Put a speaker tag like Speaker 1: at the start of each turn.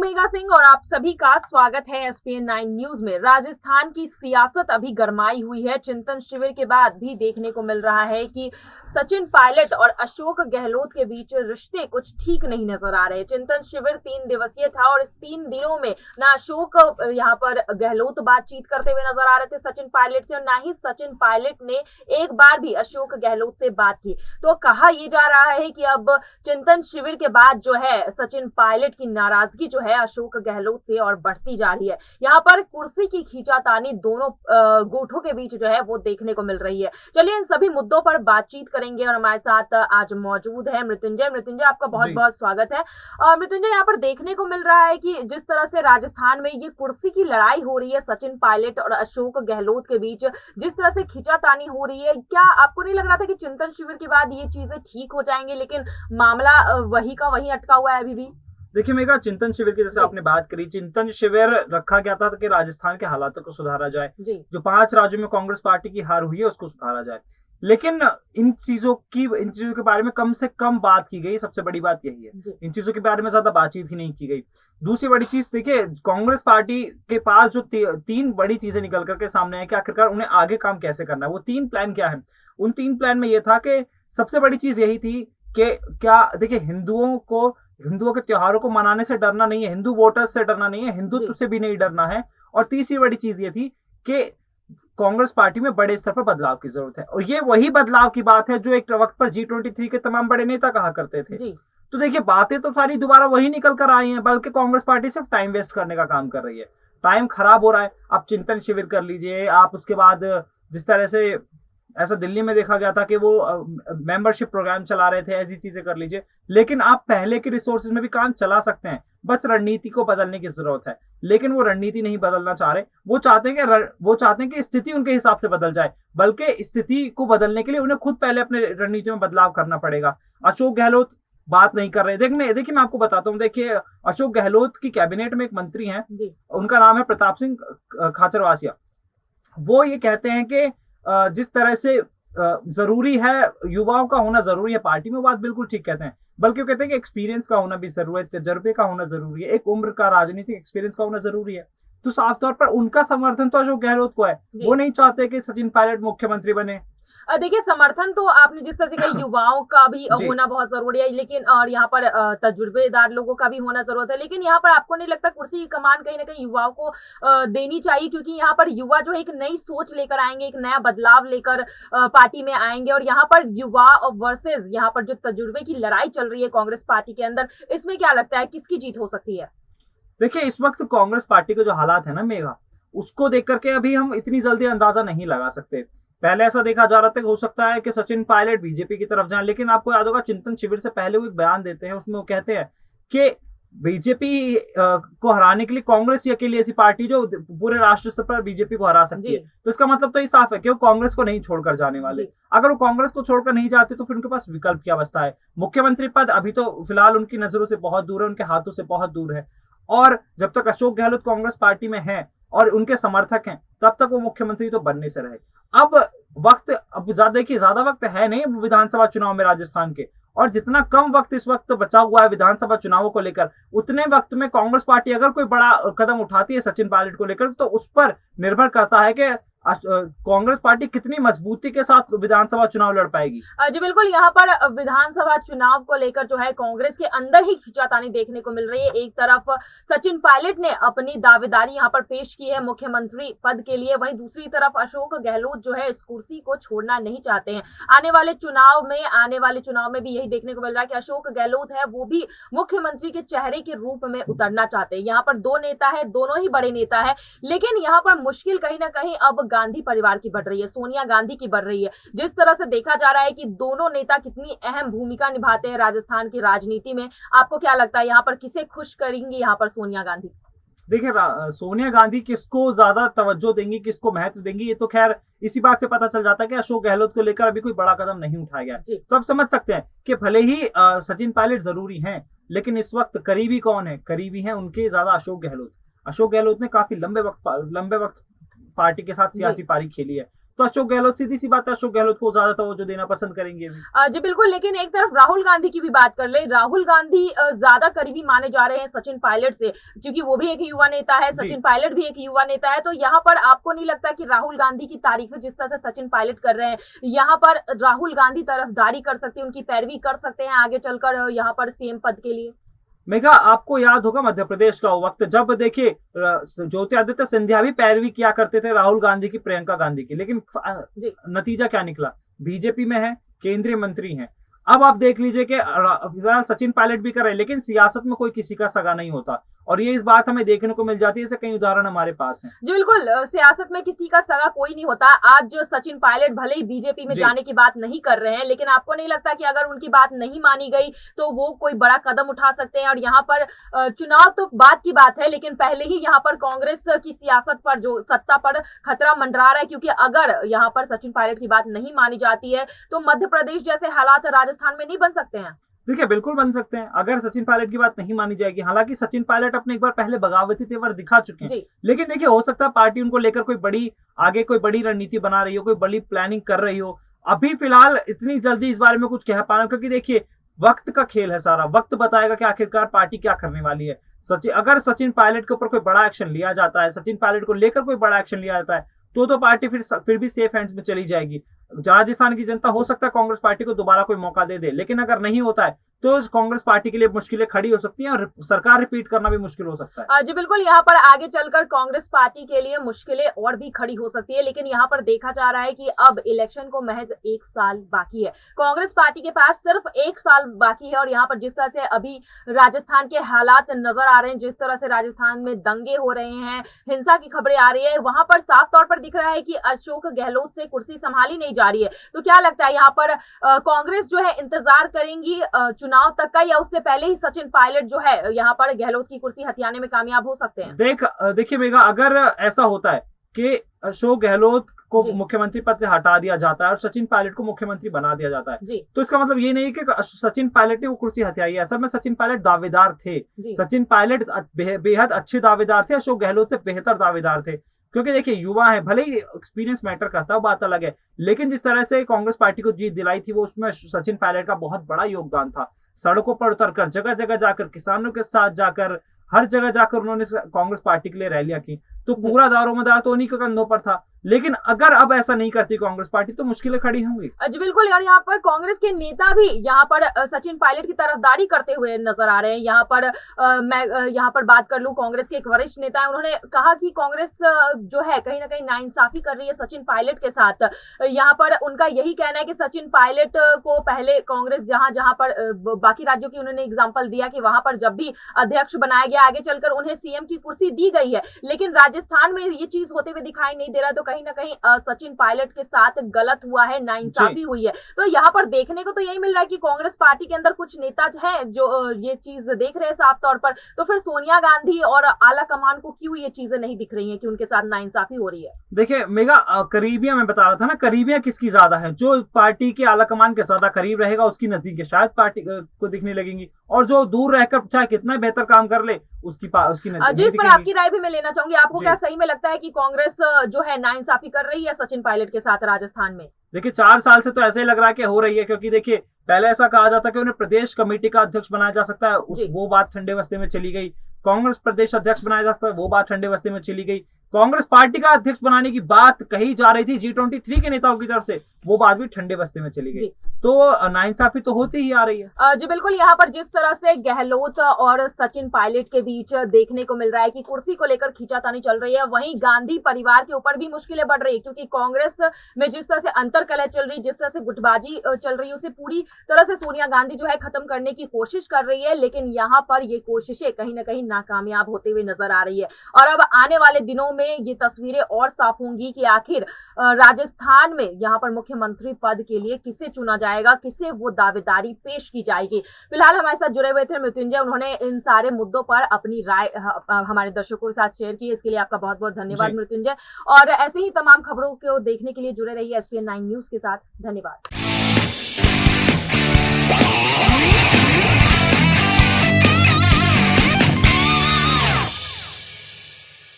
Speaker 1: मेघा सिंह और आप सभी का स्वागत है एसपीएन 9 न्यूज में। राजस्थान की सियासत अभी गरमाई हुई है। चिंतन शिविर के बाद भी देखने को मिल रहा है कि सचिन पायलट और अशोक गहलोत के बीच रिश्ते कुछ ठीक नहीं नजर आ रहे। चिंतन शिविर 3 दिवसीय था और इस 3 दिनों में ना अशोक यहाँ पर गहलोत बातचीत करते हुए नजर आ रहे थे सचिन पायलट से, और ना ही सचिन पायलट ने एक बार भी अशोक गहलोत से बात की। तो कहा यह जा रहा है कि अब चिंतन शिविर के बाद जो है सचिन पायलट की नाराजगी जो है अशोक गहलोत से और बढ़ती जा रही है। यहाँ पर कुर्सी की खींचातानी दोनों गुटों के बीच जो है वो देखने को मिल रही है। चलिए इन सभी मुद्दों पर बातचीत करेंगे और हमारे साथ आज मौजूद है मृत्युंजय। आपका बहुत बहुत स्वागत है। मृत्युंजय, यहाँ पर देखने को मिल रहा है कि जिस तरह से राजस्थान में ये कुर्सी की लड़ाई हो रही है सचिन पायलट और अशोक गहलोत के बीच, जिस तरह से खींचातानी हो रही है, क्या आपको नहीं लग रहा था कि चिंतन शिविर के बाद ये चीजें ठीक हो जाएंगी, लेकिन मामला वही का वही अटका हुआ है अभी भी?
Speaker 2: देखिए मेघा, चिंतन शिविर की जैसे आपने बात करी, चिंतन शिविर रखा गया था कि राजस्थान के हालातों को सुधारा जाए, जो 5 राज्यों में कांग्रेस पार्टी की हार हुई है उसको सुधारा जाए। लेकिन इन चीजों के बारे में कम से कम बात की गई। सबसे बड़ी बात यही है, इन चीजों के बारे में ज्यादा बातचीत ही नहीं की गई। दूसरी बड़ी चीज देखिए, कांग्रेस पार्टी के पास जो 3 बड़ी चीजें निकल करके सामने है कि आखिरकार उन्हें आगे काम कैसे करना है। वो 3 प्लान क्या है? उन 3 प्लान में यह था कि सबसे बड़ी चीज यही थी कि क्या देखिए, हिंदुओं के त्योहारों को मनाने से डरना नहीं है, हिंदू वोटर्स से डरना नहीं है, हिंदुत्व से भी नहीं डरना है। और तीसरी बड़ी चीज ये थी कि कांग्रेस पार्टी में बड़े स्तर पर बदलाव की जरूरत है। और ये वही बदलाव की बात है जो एक वक्त पर G23 के तमाम बड़े नेता कहा करते थे। तो देखिए, बातें तो सारी दोबारा वही निकल कर आई हैं, बल्कि कांग्रेस पार्टी सिर्फ टाइम वेस्ट करने का काम कर रही है। टाइम खराब हो रहा है। आप चिंतन शिविर कर लीजिए, आप उसके बाद जिस तरह से ऐसा दिल्ली में देखा गया था कि वो मेंबरशिप प्रोग्राम चला रहे थे, ऐसी चीजें कर लीजिए। लेकिन आप पहले के रिसोर्सेज में भी काम चला सकते हैं, बस रणनीति को बदलने की जरूरत है। लेकिन वो रणनीति नहीं बदलना चाह रहे। वो चाहते हैं कि स्थिति उनके हिसाब से बदल जाए, बल्कि स्थिति को बदलने के लिए उन्हें खुद पहले अपने रणनीति में बदलाव करना पड़ेगा। अशोक गहलोत बात नहीं कर रहे। देखिए मैं आपको बताता हूँ। देखिए, अशोक गहलोत की कैबिनेट में एक मंत्री हैं, उनका नाम है प्रताप सिंह खाचरवासिया। वो ये कहते हैं कि जिस तरह से जरूरी है, युवाओं का होना जरूरी है पार्टी में, वो बात बिल्कुल ठीक कहते हैं। बल्कि वो कहते हैं कि एक्सपीरियंस का होना भी जरूरी है, तजर्बे का होना जरूरी है, एक उम्र का राजनीतिक एक्सपीरियंस का होना जरूरी है। तो साफ तौर पर उनका समर्थन तो अशोक गहलोत को है। वो नहीं चाहते कि सचिन पायलट मुख्यमंत्री बने।
Speaker 1: देखिए, समर्थन तो आपने जिस तरह से कहा, युवाओं का भी होना बहुत जरूरी है, लेकिन और यहाँ पर तजुर्बेदार लोगों का भी होना जरूरत है। लेकिन यहाँ पर आपको नहीं लगता कुर्सी की कमान कहीं ना कहीं युवाओं को देनी चाहिए? क्योंकि यहाँ पर युवा जो है एक नई सोच लेकर आएंगे, एक नया बदलाव लेकर पार्टी में आएंगे। और यहाँ पर युवा वर्सेस यहाँ पर जो तजुर्बे की लड़ाई चल रही है कांग्रेस पार्टी के अंदर, इसमें क्या लगता है किसकी जीत हो सकती है?
Speaker 2: देखिए, इस वक्त कांग्रेस पार्टी के जो हालात है ना मेघा, उसको देख करके अभी हम इतनी जल्दी अंदाजा नहीं लगा सकते। पहले ऐसा देखा जा रहा था कि हो सकता है कि सचिन पायलट बीजेपी की तरफ जाएं, लेकिन आपको याद होगा चिंतन शिविर से पहले वो एक बयान देते हैं, उसमें वो कहते हैं कि बीजेपी को हराने के लिए कांग्रेस ही अकेली ऐसी पार्टी जो पूरे राष्ट्र स्तर पर बीजेपी को हरा सकती है। तो इसका मतलब तो ये साफ है कि वो कांग्रेस को नहीं छोड़कर जाने वाले। अगर वो कांग्रेस को छोड़कर नहीं जाते तो फिर उनके पास विकल्प की अवस्था है। मुख्यमंत्री पद अभी तो फिलहाल उनकी नजरों से बहुत दूर है, उनके हाथों से बहुत दूर है। और जब तक अशोक गहलोत कांग्रेस पार्टी में है और उनके समर्थक हैं, तब तक वो मुख्यमंत्री तो बनने से रहे। अब ज्यादा वक्त है नहीं विधानसभा चुनाव में राजस्थान के, और जितना कम वक्त इस वक्त बचा हुआ है विधानसभा चुनावों को लेकर, उतने वक्त में कांग्रेस पार्टी अगर कोई बड़ा कदम उठाती है सचिन पायलट को लेकर, तो उस पर निर्भर करता है कि कांग्रेस पार्टी कितनी मजबूती के साथ विधानसभा चुनाव लड़ पाएगी।
Speaker 1: जी बिल्कुल, यहाँ पर विधानसभा चुनाव को लेकर जो है कांग्रेस के अंदर ही खींचातानी देखने को मिल रही है। एक तरफ सचिन पायलट ने अपनी दावेदारी यहाँ पर पेश की है मुख्यमंत्री पद के लिए, वहीं दूसरी तरफ अशोक गहलोत जो है इस कुर्सी को छोड़ना नहीं चाहते हैं। आने वाले चुनाव में भी यही देखने को मिल रहा है कि अशोक गहलोत है वो भी मुख्यमंत्री के चेहरे के रूप में उतरना चाहते हैं। यहाँ पर 2 नेता है, दोनों ही बड़े नेता है, लेकिन यहाँ पर मुश्किल कहीं ना कहीं अब गांधी परिवार की बढ़ रही है, सोनिया गांधी की बढ़ रही है। जिस तरह से देखा जा रहा है कि दोनों नेता कितनी अहम भूमिका निभाते हैं राजस्थान की राजनीति में, आपको क्या लगता है यहाँ पर किसे खुश करेंगी यहाँ पर सोनिया गांधी?
Speaker 2: देखिए, सोनिया गांधी किसको ज्यादा तवज्जो देंगी, किसको महत्व देंगी, ये तो खैर इसी बात से पता चल जाता है कि अशोक गहलोत को लेकर अभी कोई बड़ा कदम नहीं उठाया गया। तो आप समझ सकते हैं कि भले ही सचिन पायलट जरूरी हैं, लेकिन इस वक्त करीबी कौन है? करीबी है उनके ज्यादा अशोक गहलोत। अशोक गहलोत ने काफी लंबे वक्त पार्टी के साथ सियासी पारी खेली है। तो अशोक गहलोत, सीधी सी बात है, अशोक गहलोत को ज्यादा तवज्जो देना पसंद करेंगे
Speaker 1: जी बिल्कुल। लेकिन एक तरफ राहुल गांधी की भी बात कर ले, राहुल गांधी ज्यादा करीबी माने जा रहे हैं सचिन पायलट से, क्योंकि वो भी एक युवा नेता है, सचिन पायलट भी एक युवा नेता है। तो यहाँ पर आपको नहीं लगता कि राहुल गांधी की तारीफें जिस तरह से सचिन पायलट कर रहे हैं, यहाँ पर राहुल गांधी तरफदारी कर सकते हैं, उनकी पैरवी कर सकते हैं आगे चलकर यहाँ पर सीएम पद के लिए?
Speaker 2: मेघा, आपको याद होगा मध्य प्रदेश का वो वक्त जब देखिए ज्योतिरादित्य सिंधिया भी पैरवी किया करते थे राहुल गांधी की, प्रियंका गांधी की, लेकिन नतीजा क्या निकला? बीजेपी में है, केंद्रीय मंत्री हैं। अब आप देख लीजिए कि फिलहाल सचिन पायलट भी कर रहे हैं, लेकिन सियासत में कोई किसी का सगा नहीं होता, और ये इस बात हमें देखने को मिल जाती है। ऐसे कई उदाहरण हमारे पास हैं।
Speaker 1: जी बिल्कुल, सियासत में किसी का सगा कोई नहीं होता। आज सचिन पायलट भले ही बीजेपी में जाने की बात नहीं कर रहे हैं, लेकिन आपको नहीं लगता कि अगर उनकी बात नहीं मानी गई तो वो कोई बड़ा कदम उठा सकते हैं? और यहाँ पर चुनाव तो बात की बात है, लेकिन पहले ही यहाँ पर कांग्रेस की सियासत पर, जो सत्ता पर खतरा मंडरा रहा है, क्योंकि अगर यहाँ पर सचिन पायलट की बात नहीं मानी जाती है तो मध्य प्रदेश जैसे हालात राजस्थान में नहीं बन सकते हैं।
Speaker 2: देखिए, बिल्कुल बन सकते हैं अगर सचिन पायलट की बात नहीं मानी जाएगी। हालांकि सचिन पायलट अपने एक बार पहले बगावती तेवर दिखा चुके हैं, लेकिन देखिए, हो सकता है पार्टी उनको लेकर कोई बड़ी रणनीति बना रही हो, कोई बड़ी प्लानिंग कर रही हो। अभी फिलहाल इतनी जल्दी इस बारे में कुछ कह पाना, क्योंकि देखिए वक्त का खेल है, सारा वक्त बताएगा कि आखिरकार पार्टी क्या करने वाली है। अगर सचिन पायलट के ऊपर कोई बड़ा एक्शन लिया जाता है, सचिन पायलट को लेकर कोई बड़ा एक्शन लिया जाता है, तो पार्टी फिर भी सेफ हैंड्स में चली जाएगी। राजस्थान की जनता हो सकता है कांग्रेस पार्टी को दोबारा कोई मौका दे दे, लेकिन अगर नहीं होता है तो कांग्रेस पार्टी के लिए मुश्किलें खड़ी हो सकती हैं और सरकार रिपीट करना भी मुश्किल हो सकता है।
Speaker 1: जी बिल्कुल, यहाँ पर आगे चलकर कांग्रेस पार्टी के लिए मुश्किलें और भी खड़ी हो सकती है। लेकिन यहाँ पर देखा जा रहा है कि अब इलेक्शन को महज 1 साल बाकी है, कांग्रेस पार्टी के पास सिर्फ 1 साल बाकी है। और यहाँ पर जिस तरह से अभी राजस्थान के हालात नजर आ रहे हैं, जिस तरह से राजस्थान में दंगे हो रहे हैं, हिंसा की खबरें आ रही है, वहां पर साफ तौर पर दिख रहा है कि अशोक गहलोत से कुर्सी संभाली नहीं जा रही है। तो क्या लगता है, यहाँ पर कांग्रेस जो है इंतजार करेंगी चुनाव तक का, या उससे पहले ही सचिन पायलट जो है यहाँ पर गहलोत की कुर्सी हथियाने में कामयाब हो सकते हैं?
Speaker 2: देखिए मेघा, अगर ऐसा होता है कि अशोक गहलोत को मुख्यमंत्री पद से हटा दिया जाता है और सचिन पायलट को मुख्यमंत्री बना दिया जाता है, तो इसका मतलब ये नहीं कि सचिन पायलट ने वो कुर्सी हथियाई है। असल में सचिन पायलट दावेदार थे, सचिन पायलट बेहद अच्छे दावेदार थे, अशोक गहलोत से बेहतर दावेदार थे। क्योंकि देखिए, युवा है, भले ही एक्सपीरियंस मैटर करता है, बात अलग है, लेकिन जिस तरह से कांग्रेस पार्टी को जीत दिलाई थी, वो उसमें सचिन पायलट का बहुत बड़ा योगदान था। सड़कों पर उतरकर, जगह जगह जाकर, किसानों के साथ जाकर, हर जगह जाकर उन्होंने कांग्रेस पार्टी के लिए रैलियां की, तो पूरा दारोमदार तो उन्हीं के कंधों पर था। लेकिन अगर अब ऐसा नहीं करती कांग्रेस पार्टी तो मुश्किलें खड़ी होंगी।
Speaker 1: जी बिल्कुल, और यहाँ पर कांग्रेस के नेता भी यहाँ पर सचिन पायलट की तरफदारी करते हुए नजर आ रहे हैं। यहाँ पर मैं यहाँ पर बात कर लूं, कांग्रेस के एक वरिष्ठ नेता है, उन्होंने कहा कि कांग्रेस जो है कहीं ना कहीं नाइंसाफी कर रही है सचिन पायलट के साथ। यहाँ पर उनका यही कहना है कि सचिन पायलट को पहले कांग्रेस जहां पर बाकी राज्यों की उन्होंने एग्जाम्पल दिया कि वहां पर जब भी अध्यक्ष बनाया गया, आगे चलकर उन्हें सीएम की कुर्सी दी गई है, लेकिन राजस्थान में ये चीज होते हुए दिखाई नहीं दे रहा। तो कहीं ना कहीं सचिन पायलट के साथ गलत हुआ है, नाइंसाफी हुई है। तो यहाँ पर देखने को तो यही मिल रहा है कि कांग्रेस पार्टी के अंदर कुछ नेता हैं जो ये चीज देख रहे हैं साफ तौर पर। तो फिर सोनिया गांधी और आला कमान को क्यों ये चीजें नहीं दिख रही हैं कि उनके साथ नाइंसाफी हो रही है?
Speaker 2: देखिए मेगा, करीबियां मैं बता रहा था ना, करीबियां किसकी ज्यादा है? जो पार्टी के आला कमान के ज्यादा करीब रहेगा उसकी नजदीक शायद पार्टी को दिखने लगेंगी, और जो दूर रहकर चाहे कितना बेहतर काम कर ले उसकी
Speaker 1: जी, इस पर आपकी राय भी मैं लेना चाहूंगी। आपको क्या सही में लगता है कि कांग्रेस जो है नाइंसाफी कर रही है सचिन पायलट के साथ राजस्थान में?
Speaker 2: देखिए, 4 साल से तो ऐसे ही लग रहा है कि हो रही है, क्योंकि देखिए पहले ऐसा कहा जाता कि उन्हें प्रदेश कमेटी का अध्यक्ष बनाया जा सकता है, वो बात ठंडे बस्ते में चली गई। कांग्रेस प्रदेश अध्यक्ष बनाया जा सकता है, वो बात ठंडे बस्ते में चली गई। कांग्रेस पार्टी का अध्यक्ष बनाने की बात कही जा रही थी G23 के नेताओं की तरफ से, वो बात भी ठंडे बस्ते में चली गई। तो नाइंसाफी तो होती ही आ रही है।
Speaker 1: जी बिल्कुल, यहाँ पर जिस तरह से गहलोत और सचिन पायलट के बीच देखने को मिल रहा है कि कुर्सी को लेकर खींचातानी चल रही है, वहीं गांधी परिवार के ऊपर भी मुश्किलें बढ़ रही है, क्योंकि कांग्रेस में जिस तरह से अंतरकलह चल रही है, जिस तरह से गुटबाजी चल रही है, उसे पूरी तरह से सोनिया गांधी जो है खत्म करने की कोशिश कर रही है। लेकिन यहाँ पर ये कोशिशें कहीं ना कहीं नाकामयाब होते हुए नजर आ रही है। और अब आने वाले दिनों में ये तस्वीरें और साफ होंगी कि आखिर राजस्थान में यहाँ पर मुख्यमंत्री पद के लिए किसे चुना जाएगा, किसे वो दावेदारी पेश की जाएगी। फिलहाल हमारे साथ जुड़े हुए थे मृत्युंजय, उन्होंने इन सारे मुद्दों पर अपनी राय हमारे दर्शकों के साथ शेयर की। इसके लिए आपका बहुत बहुत धन्यवाद मृत्युंजय, और ऐसे ही तमाम खबरों को देखने के लिए जुड़े रहिए SPN9 न्यूज के साथ। धन्यवाद।